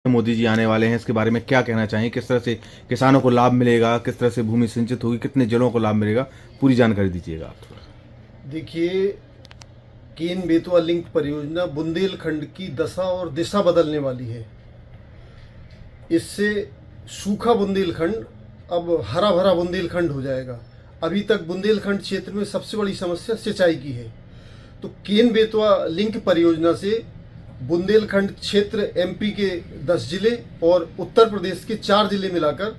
मोदी जी आने वाले हैं, इसके बारे में क्या कहना चाहिए? किस तरह से किसानों को लाभ मिलेगा, किस तरह से भूमि सिंचित होगी, कितने जिलों को लाभ मिलेगा, पूरी जानकारी दीजिएगा आप थोड़ा। देखिए, केन बेतवा लिंक परियोजना बुंदेलखंड की दशा और दिशा बदलने वाली है। इससे सूखा बुंदेलखंड अब हरा भरा बुंदेलखंड हो जाएगा। अभी तक बुंदेलखंड क्षेत्र में सबसे बड़ी समस्या सिंचाई की है, तो केन बेतवा लिंक परियोजना से बुंदेलखंड क्षेत्र एमपी के 10 जिले और उत्तर प्रदेश के 4 जिले मिलाकर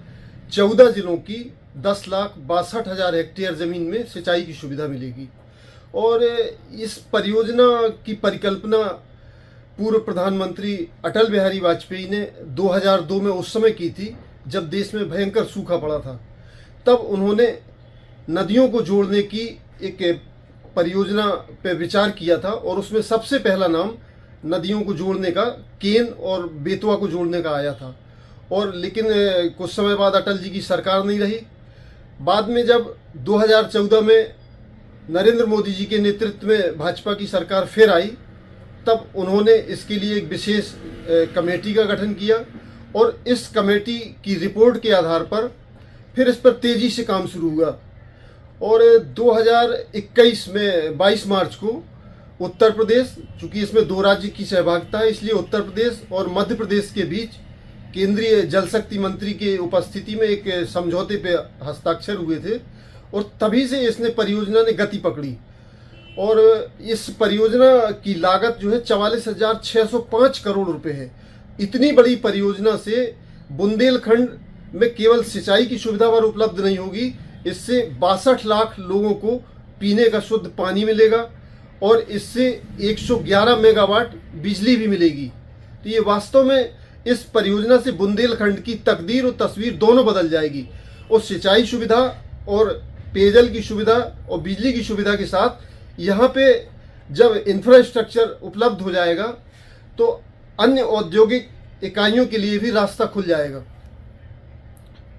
14 जिलों की 10,62,000 हेक्टेयर जमीन में सिंचाई की सुविधा मिलेगी। और इस परियोजना की परिकल्पना पूर्व प्रधानमंत्री अटल बिहारी वाजपेयी ने 2002 में उस समय की थी, जब देश में भयंकर सूखा पड़ा था। तब उन्होंने नदियों को जोड़ने की एक परियोजना पर विचार किया था और उसमें सबसे पहला नाम नदियों को जोड़ने का केन और बेतवा को जोड़ने का आया था। और लेकिन कुछ समय बाद अटल जी की सरकार नहीं रही। बाद में जब 2014 में नरेंद्र मोदी जी के नेतृत्व में भाजपा की सरकार फिर आई, तब उन्होंने इसके लिए एक विशेष कमेटी का गठन किया और इस कमेटी की रिपोर्ट के आधार पर फिर इस पर तेजी से काम शुरू हुआ। और 2021 में 22 मार्च को उत्तर प्रदेश, चूंकि इसमें 2 राज्य की सहभागिता है, इसलिए उत्तर प्रदेश और मध्य प्रदेश के बीच केंद्रीय जल शक्ति मंत्री के उपस्थिति में एक समझौते पे हस्ताक्षर हुए थे और तभी से इसने परियोजना ने गति पकड़ी। और इस परियोजना की लागत जो है 44,605 करोड़ रुपए है। इतनी बड़ी परियोजना से बुंदेलखंड में केवल सिंचाई की सुविधा पर उपलब्ध नहीं होगी, इससे 62 लाख लोगों को पीने का शुद्ध पानी मिलेगा और इससे 111 मेगावाट बिजली भी मिलेगी। तो ये वास्तव में इस परियोजना से बुंदेलखंड की तकदीर और तस्वीर दोनों बदल जाएगी। और सिंचाई सुविधा और पेयजल की सुविधा और बिजली की सुविधा के साथ यहाँ पे जब इंफ्रास्ट्रक्चर उपलब्ध हो जाएगा तो अन्य औद्योगिक इकाइयों के लिए भी रास्ता खुल जाएगा।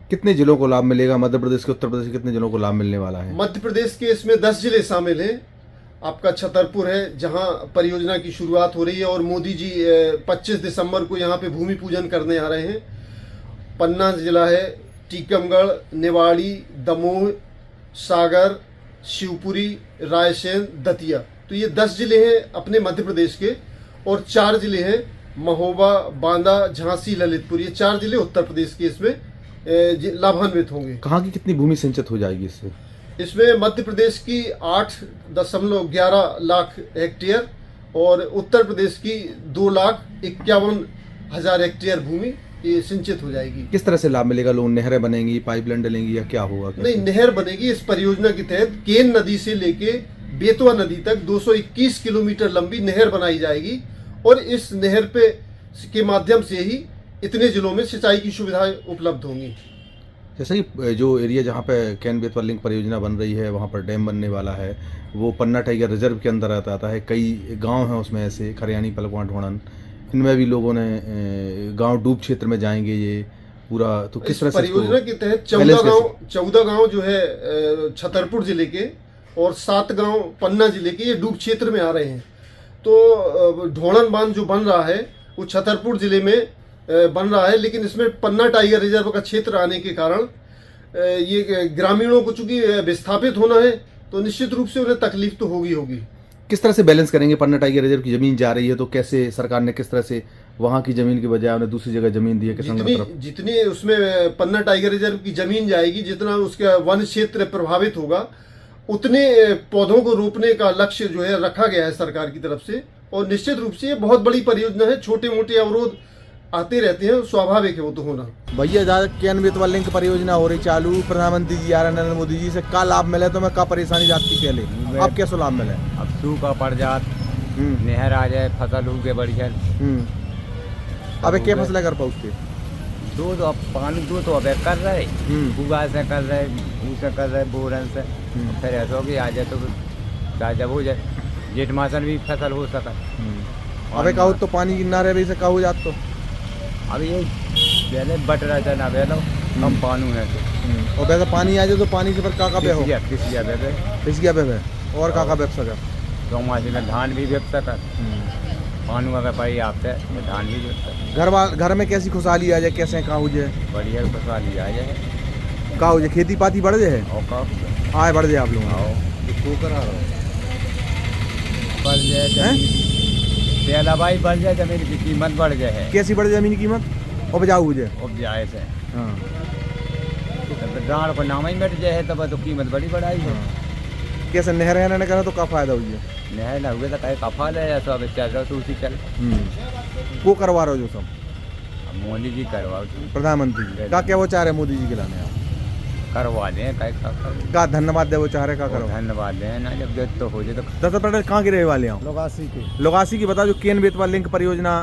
कितने जिलों को लाभ मिलेगा? मध्य प्रदेश के, उत्तर प्रदेश के कितने जिलों को लाभ मिलने वाला है? मध्य प्रदेश के इसमें 10 जिले शामिल हैं। आपका छतरपुर है, जहां परियोजना की शुरुआत हो रही है और मोदी जी 25 दिसंबर को यहां पे भूमि पूजन करने आ रहे हैं। पन्ना जिला है, टीकमगढ़, निवाड़ी, दमोह, सागर, शिवपुरी, रायसेन, दतिया। तो ये 10 जिले हैं अपने मध्य प्रदेश के और 4 जिले हैं महोबा, बांदा, झांसी, ललितपुर। ये 4 जिले उत्तर प्रदेश के इसमें लाभान्वित होंगे। कहाँ की कितनी भूमि सिंचित हो जाएगी इससे? इसमें मध्य प्रदेश की 8.11 लाख हेक्टेयर और उत्तर प्रदेश की 2,51,000 हेक्टेयर भूमि ये सिंचित हो जाएगी। किस तरह से लाभ मिलेगा? लोग नहरें बनेंगी, पाइपलाइन डलेंगी या क्या होगा? नहीं, नहर बनेगी। इस परियोजना के तहत केन नदी से लेके बेतवा नदी तक 221 किलोमीटर लंबी नहर बनाई जाएगी और इस नहर पे के माध्यम से ही इतने जिलों में सिंचाई की सुविधाएं उपलब्ध होंगी। जैसे कि जो एरिया जहाँ पे केन बेतवा लिंक परियोजना बन रही है, वहाँ पर डैम बनने वाला है, वो पन्ना टाइगर रिजर्व के अंदर आता है। कई गांव हैं उसमें ऐसे, खरियानी, पलकवां, ढोणन, इनमें भी लोगों ने गांव डूब क्षेत्र में जाएंगे ये पूरा। तो किस तरह से परियोजना के तहत 14 गाँव जो है छतरपुर जिले के और 7 गाँव पन्ना जिले के ये डूब क्षेत्र में आ रहे हैं। तो ढोणन बांध जो बन रहा है वो छतरपुर जिले में बन रहा है, लेकिन इसमें पन्ना टाइगर रिजर्व का क्षेत्र आने के कारण ये ग्रामीणों को चूंकि विस्थापित होना है तो निश्चित रूप से उन्हें तकलीफ तो होगी। किस तरह से बैलेंस करेंगे? पन्ना टाइगर रिजर्व की जमीन जा रही है तो कैसे सरकार ने किस तरह से वहां की जमीन के बजाय उन्हें दूसरी जगह जमीन दी है किसानों की तरफ? जितनी उसमें पन्ना टाइगर रिजर्व की जमीन जाएगी, जितना उसका वन क्षेत्र प्रभावित होगा, उतने पौधों को रोपने का लक्ष्य जो है रखा गया है सरकार की तरफ से। और निश्चित रूप से ये बहुत बड़ी परियोजना है। छोटे मोटे अवरोध आते रहते हैं, स्वाभाविक है वो तो होना। भैया ज्यादा केन बेतवा लिंक परियोजना हो रही चालू, प्रधानमंत्री जी आ रहे नरेंद्र मोदी जी से का लाभ मिले तो मैं का परेशानी जाती पहले, अब कैसे लाभ मिले? अब सूखा पड़ जात, नहर आ जाए, फसल उगे बढ़िया। अबे क्या फसलें कर पाओगे? दूध अब पानी दूध तो अब कर रहे, बुआ से कर रहे, उसे कर रहे, बोरन से। फिर ऐसा हो कि आ जाए तो जब हो जाए जेठ मासन भी फसल हो सका। अबे कहूँ तो पानी गिरना रहे से कहूँ जात तो अब ये पहले बट रहा था ना, पहले कम पानी है तो। और वैसे पानी आ जाए तो पानी से फिर का पे हो? किसिया पे और का बेच सका? चौमासी में धान भी बेच सका। पानी अगर पड़ी आपसे तो धान भी जोतता घर में कैसी खुशहाली आ जाए, कैसे कहाँ हो जाए, बढ़िया खुशहाली आ जाए कहाँ हो जाए, खेती पाती बढ़ जाए, और का आए बढ़ जाए आप लोग आओ बढ़ जाए जमीन पहला भाई बढ़ जाए, जमीन की कीमत बढ़ जाए, कैसी बढ़ जाए जमीन की कीमत, उपजाऊ हो जाए। उपजाए से हाँ दाण को नाम ही मिट जाए तब तो कीमत बड़ी बढ़ाई है। कैसे नहर है करा तो का फायदा हुई है। नहर ना हुए तो कहे कफल है, सब चल रहा तो उसी चल वो करवा रहे हो जो सब अब मोदी जी करवाओ प्रधानमंत्री जी का क्या वो चाह रहे मोदी जी के लाने आप करवा दें कहे का धन्यवाद दे वो चाह रहे का करो धन्यवाद दें ना, जब जब तो हो जाए तो दस पटेल कहाँ के रहने वाले हो। लोगासी की बताओ जो केन बेतवा लिंक परियोजना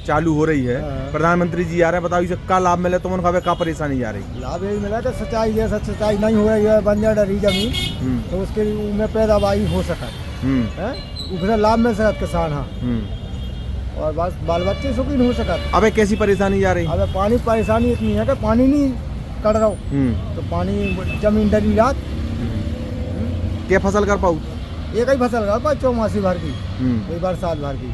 चालू हो रही है, प्रधानमंत्री जी आ रहे हैं, बताओ इसे का लाभ मिले तो उनको का परेशानी आ रही। लाभ यही मिला कि सिंचाई जैसा सिंचाई नहीं हो रही है, बंजर डरी जमीन तो उसके लिए में पैदावारी हो सका है, उससे लाभ मिल सकता किसान। हाँ और बस बाल बच्चे सुखी हो सका। अबे कैसी परेशानी आ रही। अब पानी परेशानी इतनी है कि पानी नहीं कट रहा तो पानी जमीन डरी रात क्या फसल कर पाऊ, एक ही फसल कर पाओ चौमासी भर की, कोई बरसात भर की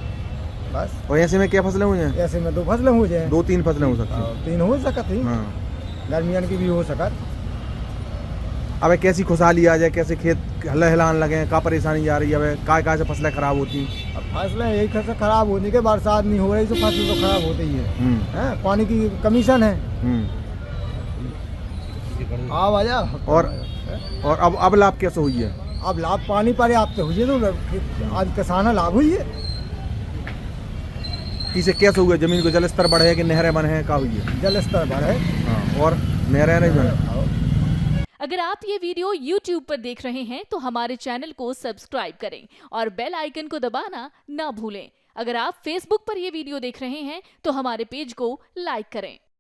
बस। और ऐसे में क्या फसलें हो जाए, ऐसे में 2 फसलें हो जाए, 2-3 फसलें हो सकती हैं, 3 हो सकती, गर्मियन की भी हो सकत। अबे कैसी खुशहाली आ जाए, कैसे खेत हिलान लगे, का परेशानी आ रही है, काय से फसलें खराब होती हैं। अब फसलें यही से खराब होने के, बरसात नहीं हो रही तो फसल तो खराब होती ही है, पानी की कमीशन है। आ वजह और अब लाभ कैसे हुई है। अब लाभ पानी पर्याप्त हुई है तो आज किसान लाभ हुई है। इसे कैसे हुआ, जमीन को जल स्तर बढ़े कि नहरें बने हैं, का हुई है जल स्तर बढ़े। हाँ, और नहरें नहीं बने। अगर आप ये वीडियो YouTube पर देख रहे हैं तो हमारे चैनल को सब्सक्राइब करें और बेल आइकन को दबाना ना भूलें। अगर आप Facebook पर ये वीडियो देख रहे हैं तो हमारे पेज को लाइक करें।